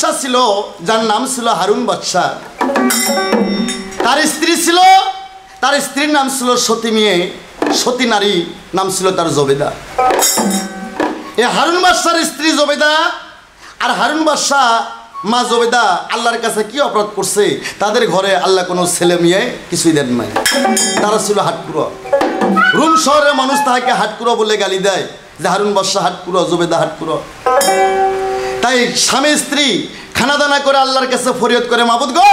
বাদশা ছিল যার নাম ছিল হারুন বাদশা। তার স্ত্রী ছিল, তার স্ত্রীর নাম ছিল সতী মেয়ে, সতী নারী, নাম ছিল তার জবেদা। এই হারুন বাদশার স্ত্রী জবেদা আর হারুন বাদশা মা জবেদা আল্লাহর কাছে কি অপরাধ করছে? তাদের ঘরে আল্লাহ কোনো ছেলে মেয়ে কিছুই দেন নাই। তারা ছিল হাটকুড়ো। রুম শহরের মানুষ তাহাকে হাটকুড়ো বলে গালি দেয় যে হারুন বাদশা হাটকুড়ো, জবেদা হাটকুড়ো। তাই স্বামী স্ত্রী খানাদানা করে আল্লাহর কাছে ফরিয়াদ করে, মাবুদ গো,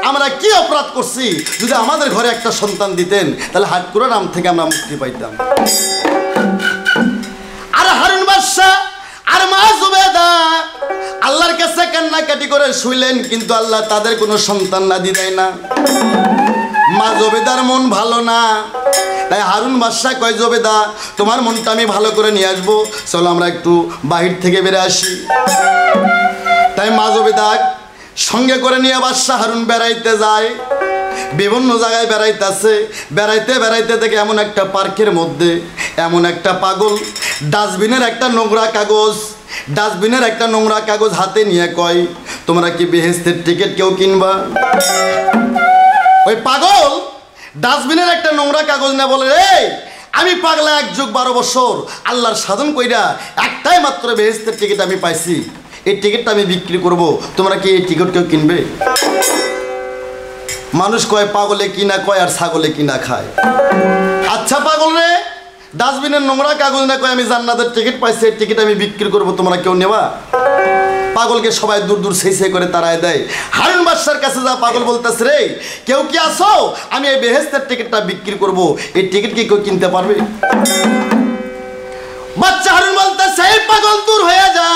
আমরা কি অপরাধ করছি? যদি আমাদের ঘরে একটা সন্তান দিতেন তাহলে হাটকুড়ো নাম থেকে আমরা মুক্তি পাইতাম। আর হারুন বাদশা আর মা জুবেদা আল্লাহর কাছে কান্নাকাটি করে শুইলেন, কিন্তু আল্লাহ তাদের কোনো সন্তান নাদি দেয় না। মা জবেদার মন ভালো না। তাই হারুন বাদশা কয়, জবেদা তোমার মনটা আমি ভালো করে নিয়ে আসবো, চলো আমরা একটু বাহির থেকে বেড়ে আসি। তাই মা জবেদা সঙ্গে করে নিয়ে বাদশা হারুন বেড়াইতে যায়। বিভিন্ন জায়গায় বেড়াইতেছে, বেড়াইতে বেড়াইতে থেকে এমন একটা পার্কের মধ্যে এমন একটা পাগল ডাস্টবিনের একটা নোংরা কাগজ হাতে নিয়ে কয়, তোমরা কি বেহেশতের টিকিট কেউ কিনবা? ওই পাগল ডাস্টবিনের একটা নোংরা কাগজ না বলে, রে আমি পাগলা 1 যুগ 12 বছর আল্লাহর সাধন কইরা একটাই মাত্র বেহেশতের টিকিট আমি পাইছি, এই টিকিটটা আমি বিক্রি করব, তোমরা কি এই টিকিট কেউ কিনবে? মানুষ কয় পাগলে কিনা কয় আর ছাগলে কিনা খায়। আচ্ছা পাগল রে, ডাস্টবিনের নোংরা কাগজ না কয় আমি জান্নাতের টিকিট পাইছি, এই টিকিট আমি বিক্রি করব, তোমরা কেউ নেবা? পাগলকে সবাই দূর দূর সেই করে তাড়ায় দেয়। হারুন বাদশার কাছে যা পাগল বলতেছে, রে কেউ কি আসো, আমি এই বেহেশতের টিকিটটা বিক্রি করব, এই টিকিট কি কেউ কিনতে পারবে? বাচ্চা হারুন বলতেছে, এই পাগল দূর হয়ে যা।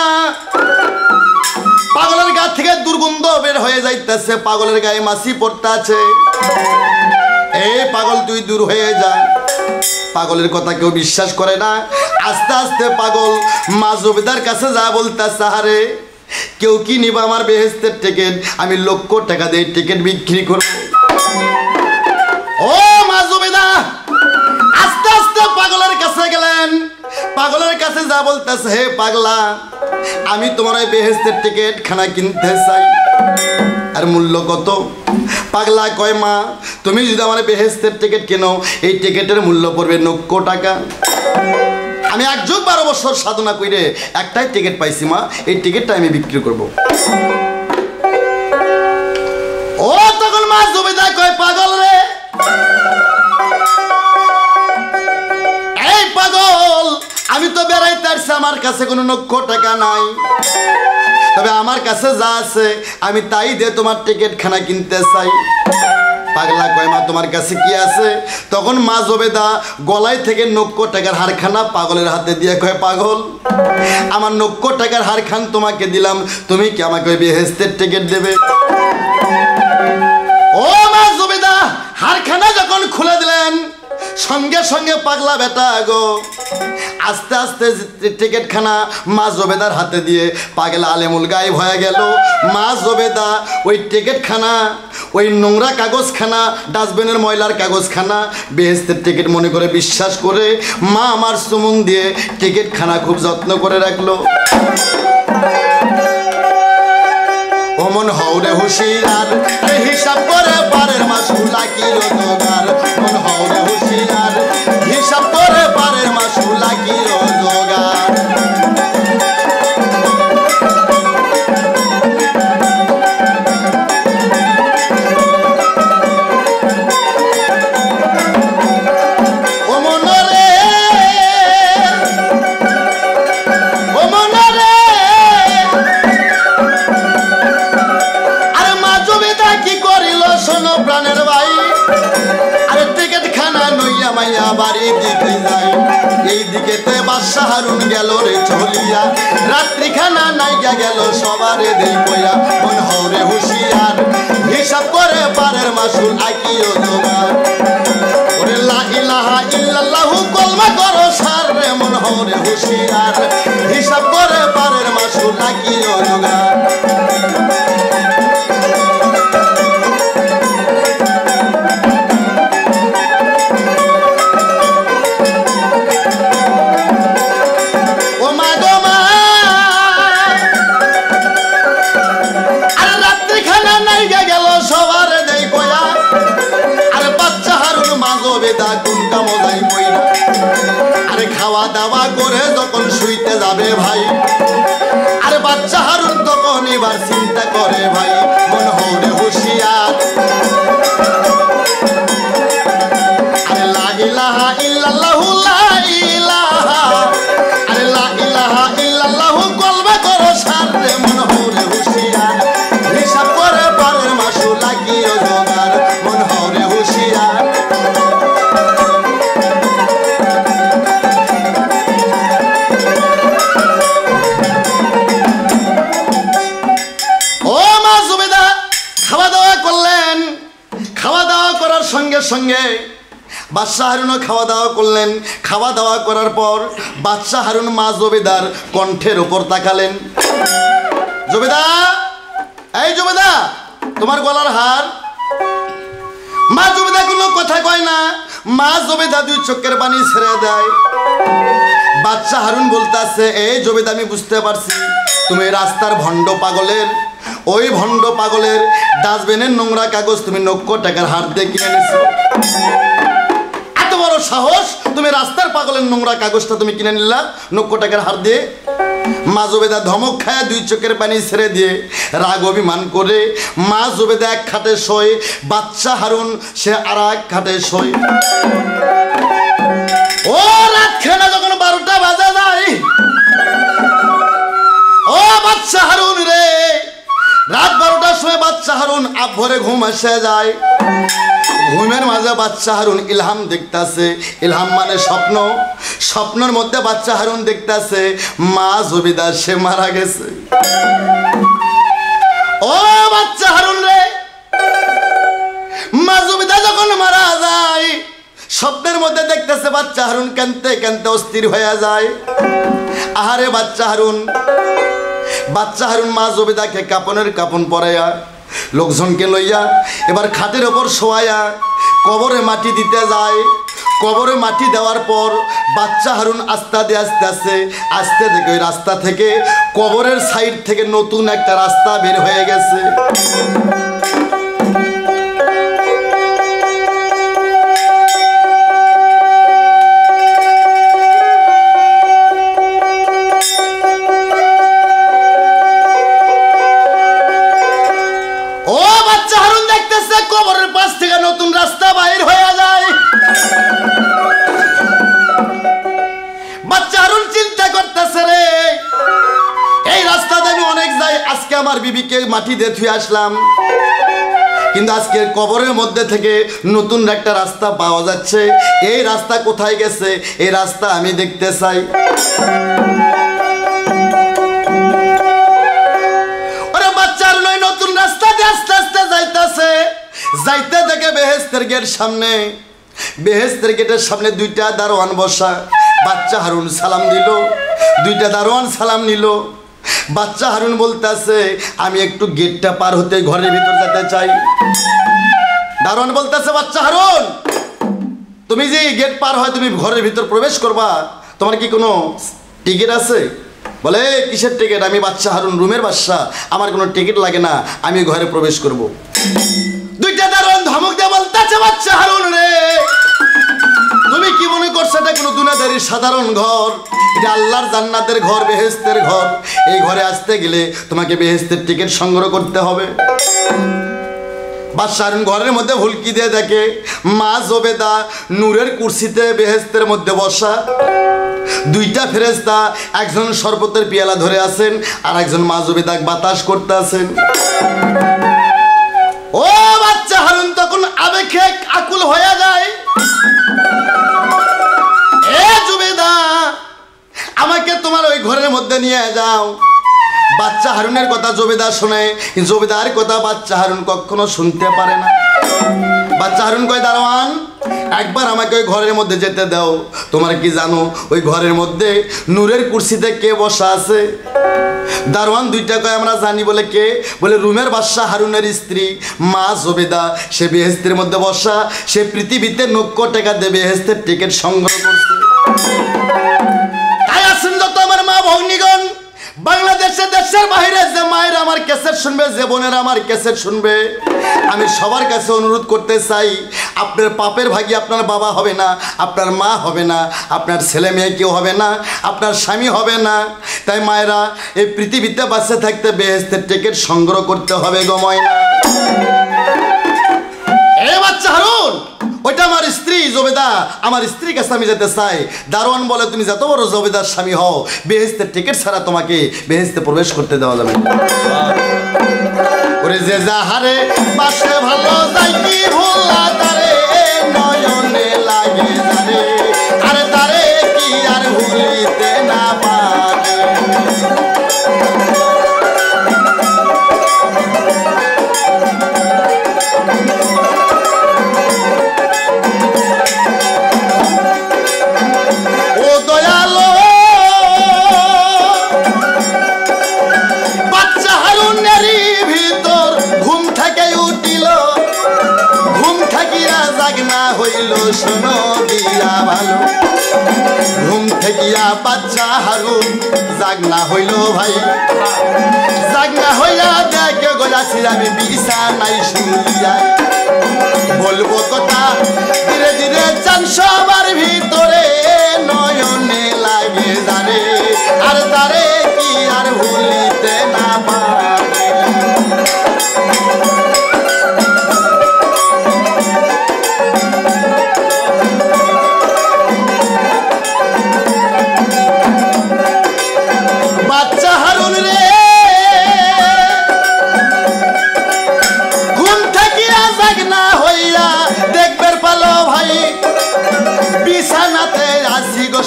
পাগলের গা থেকে দুর্গন্ধ বের হয়ে যাইতেছে, পাগলের গায়ে মাছি পড়তে আছে। এই পাগল তুই দূর হয়ে যা। পাগলের কথা কেউ বিশ্বাস করে না। আস্তে আস্তে পাগল মা জবেদার কাছে যা বলতেছে, আরে কেউ কি নিবা আমার বেহেশতের টিকিট? আমি লক্ষ টাকা দিয়ে টিকিট বিক্রি করব। ও মা জবেদা আস্তে আস্তে পাগলের কাছে গেলেন। পাগলের কাছে যা বলতেছে, হে পাগলা, আমি তোমার এই বেহেশতের টিকিট খানা কিনতে চাই। আর মূল্য কত? পাগলা কয়, মা তুমি যদি আমার বেহেশতের টিকিট কেনো, এই টিকিটের মূল্য পড়বে 9 টাকা। আমি 1 যুগ 12 বছর সাধনা করে একটাই টিকিট পাইছি মা, এই টিকিটটা আমি বিক্রি করব। ও তখন মা জবেদা কয়, পাগল রে, এই পাগল আমি তো বেড়াইতে আসছি, আমার কাছে কোনো 9 টাকা নাই, তবে আমার কাছে যা আছে আমি তাই দিয়ে তোমার টিকিট খানা কিনতে চাই। পাগলা কয়, মা তোমার কাছে কি আছে? তখন মা জবেদা গলায় থেকে 9 টাকার হারখানা পাগলের হাতে দিয়ে কয়, পাগল আমার 9 টাকার হারখান তোমাকে দিলাম, তুমি কি আমাকে ওই বেহেশতের টিকিট দেবে? ও মা জবেদা হারখানা যখন খুলে দিলেন, সঙ্গে সঙ্গে পাগলা বেটা গো আস্তে আস্তে টিকিট খানা মা জবেদার হাতে দিয়ে পাগলা আলেমুল গায়েব হয়ে গেল। মা জবেদা ওই টিকিট খানা, ওই নোংরা কাগজখানা, ডাস্টবিনের ময়লার কাগজখানা বেহেশতের টিকিট মনে করে বিশ্বাস করে মা আমার চুমুন দিয়ে টিকিট খানা খুব যত্ন করে রাখলো। অমন হওরে হুশিয়ার, হিসাব করে পারের মাসুল লাগিল জোগাড়। মন হওরে হুশিয়ার, হিসাব করে পারের মাসুল লাগিল জোগাড়। বাড়ির দিকে যাই, এই দিকেতে বাদশা হারুন গেল রে চলিয়া, রাত্রিখানা নাইগা গেল সবারে দেই কইয়া। মন হওরে হুশিয়ার, হিসাব করে পারের মাসুল আকিও জোগাড়। ওরে লা ইলাহা ইল্লাল্লাহু কলমা করো সার রে। মন হওরে হুশিয়ার, হিসাব করে পারের মাসুল আকিও জোগাড়। দাওয়া করে যখন শুইতে যাবে ভাই, আর বাচ্চা হারুন তখন এবার চিন্তা করে ভাই, মন হরে হুঁশিয়ার, আরে লা ইলাহা ইল্লাল্লাহু লা ইলাহা, আরে লা ইলাহা ইল্লাল্লাহু কলবে করো সারে, মন হরে হুঁশিয়ার, হিসাব করে পরের মাসু লাগিও জোগাড়, মন হরে হুঁশিয়ার। ও মা জুবেদা খাওয়া দাওয়া করলেন, খাওয়া দাওয়া করার সঙ্গে সঙ্গে বাদশাহ হারুনও খাওয়া দাওয়া করলেন। খাওয়া দাওয়া করার পর বাদশাহ হারুন মা জুবেদার কণ্ঠের উপর তাকালেন। জুবেদা, এই জুবেদা, তোমার গলার হার। মা জুবেদা কোনো কথা কয় না, মা জুবেদা দুই চোখের পানি ছেড়ে দেয়। বাদশাহ হারুন বলতেছে, এই জুবেদা আমি বুঝতে পারছি তুমি রাস্তার ভণ্ড পাগলের, ওই ভণ্ড পাগলের ডাস্টবিনের নোংরা কাগজ তুমি 9 টাকার হার দিয়ে কিনে নিছো। এত বড় সাহস, তুমি রাস্তার পাগলের নোংরা কাগজটা তুমি কিনে নিলা 9 টাকার হার দিয়ে। মা জুবেদা ধমক খায়, দুই চোখের পানি ছেড়ে দিয়ে রাগ অভিমান করে মা জুবেদা এক খাটে শোয়, বাদশাহ হারুন সে আর এক খাটে শোয়। ও রাত খানা যখন 12টা বাজে যায়, ও বাদশাহ হারুন রে, রাত 12টার সময় বাদশাহ হারুন আভরে ঘুম এসে যায়। ঘুমের মাঝে বাদশাহ হারুন ইলহাম দেখতাছে, ইলহাম মানে স্বপ্ন। স্বপ্নের মধ্যে বাদশাহ হারুন দেখতাছে মা জুবেদা সে মারা গেছে। ও বাদশাহ হারুন রে, মা জুবেদা যখন মারা যায়, স্বপ্নের মধ্যে দেখতেছে বাদশাহ হারুন কাঁদতে কাঁদতে অস্থির হয়ে যায়। আহারে বাদশাহ হারুন, বাদশাহ হারুন মা জুবেদাকে কাপনের কাপন পরাইয়া লোকজনকে লইয়া এবার খাটের ওপর শোয়াইয়া কবরে মাটি দিতে যায়। কবরে মাটি দেওয়ার পর বাদশাহ হারুন আস্তে আস্তে থেকে ওই রাস্তা থেকে কবরের সাইড থেকে নতুন একটা রাস্তা বের হয়ে গেছে। কবরের পাশ থেকে নতুন রাস্তা বাইর হয়ে যায়। বাচ্চা হারুন চিন্তা করতেছে, রে এই রাস্তাতে আমি অনেক যাই, আজকে আমার বিবিকে মাটি দিয়ে থুয়ে আসলাম, কিন্তু আজকে কবরের মধ্যে থেকে নতুন একটা রাস্তা পাওয়া যাচ্ছে। এই রাস্তা কোথায় গেছে, এই রাস্তা আমি দেখতে চাই। ওরে বাচ্চা হারুন ওই নতুন রাস্তা দিয়ে আস্তে আস্তে যাইতেছে। যাইতে দেখে বেহেশতের গেট সামনে, বেহেশতের গেটের সামনে 2টা দারোয়ান বসা। বাচ্চা হারুন সালাম দিল, 2টা দারোয়ান সালাম নিল। বাচ্চা হারুন বলতেছে, আমি একটু গেটটা পার হতে ঘরের ভিতর যেতে চাই। দারোয়ান বলতেছে, বাচ্চা হারুন তুমি যে গেট পার হয় তুমি ঘরের ভিতর প্রবেশ করবা, তোমার কি কোনো টিকিট আছে? বলে, কিসের টিকিট? আমি বাচ্চা হারুন, রুমের বাদশা, আমার কোনো টিকিট লাগে না, আমি ঘরে প্রবেশ করব। 2টা দারোয়ান ধমক দিয়ে বলতেছে, বাচ্চা হারুন রে, তুমি কি মনে করছো এটা কোনো দুনিয়াদারির সাধারণ ঘর? এটা আল্লাহর জান্নাতের ঘর, বেহেশতের ঘর। এই ঘরে আসতে গেলে তোমাকে বেহেশতের টিকিট সংগ্রহ করতে হবে। বাদশাহ হারুন ঘরের মধ্যে হুলকি দিয়ে দেখে মা জুবেদা নূরের কুরসিতে বেহেশতের মধ্যে বসা। 2টা ফেরেশতা, একজন শরবতের পিয়ালা ধরে আছেন আর একজন মা জুবেদা বাতাস করতে আছেন। ও বাচ্চা হারুন তখন আবেগে আকুল হয়ে যায়। এ জুবেদা, আমাকে তোমার ওই ঘরের মধ্যে নিয়ে যাও। বাচ্চা হারুনের কথা জুবেদা শোনে, জুবেদার কথা বাচ্চা হারুন কখনো শুনতে পারে না। বাচ্চা হারুন কয়, দারোয়ান একবার আমাকে ওই ঘরের মধ্যে যেতে দাও। তোমার কি জানো ওই ঘরের মধ্যে নূরের কুরসিতে কে বসা আছে? দারোয়ান 2টা কয়, আমরা জানি। বলে কে? বলে রুমের বাদশা হারুনের স্ত্রী মা জুবেদা, সে বেহেশতের মধ্যে বসা, সে পৃথিবীতে 9 টাকা দিয়ে বেহেশতের টিকিট সংগ্রহ করছে। তাই আসেন যত আমার মা ভগ্নীগণ, বাংলাদেশে দেশের বাইরে যে মায়ের আমার ক্যাসেট শুনবে, যে বোনেরা আমার ক্যাসেট শুনবে, আমি সবার কাছে অনুরোধ করতে চাই, আপনার পাপের ভাগী আপনার বাবা হবে না, আপনার মা হবে না, আপনার ছেলে মেয়ে কেউ হবে না, আপনার স্বামী হবে না। তাই মায়েরা এই পৃথিবীতে বাঁচে থাকতে বেহেশতের টিকিট সংগ্রহ করতে হবে গো ময়না। এ বাচ্চা হারুন, ওইটা আমার স্ত্রী জবেদা, আমার স্ত্রীর কাছে আমি যেতে চাই। দারোয়ান বলে তুমি যত বড় জবেদার স্বামী হও, বেহেশতের টিকিট ছাড়া তোমাকে বেহেশতে প্রবেশ করতে দেওয়া যাবে না। ওরে যে যাহারে পাশে ভালো যাই কি ভোলা তারে নয়নে লাগে যারে, আরে তারে কি আর ভুলিতে না পারে। শোনো দিয়া ভালো, ঘুম থেকিয়া বাচ্চা হারুন জাগনা হইল ভাই, জাগনা হইয়া দেখে গোলাছি আমি বিছানাই শুইয়া। বলবো কথা ধীরে ধীরে চান সবার ভিতরে নয়নে লাগে যারে, আর তারে কি আর ভুলিতে না পারে।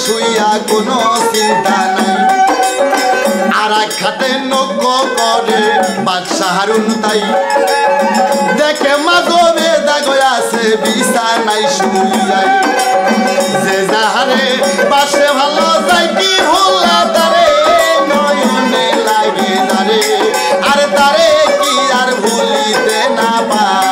শুইয়া কোনো চিন্তা নাই, আর এক খাতে নজ্ঞ করে বাদশা হারুন তাই দেখে মাধবে দাগয় আছে বিছানায় শুইয়াই। যে যাহারে পাশে ভালো যাই কি ভোলা তারে নয়নে লাগে যারে, আর তারে কি আর ভুলিতে না পারে।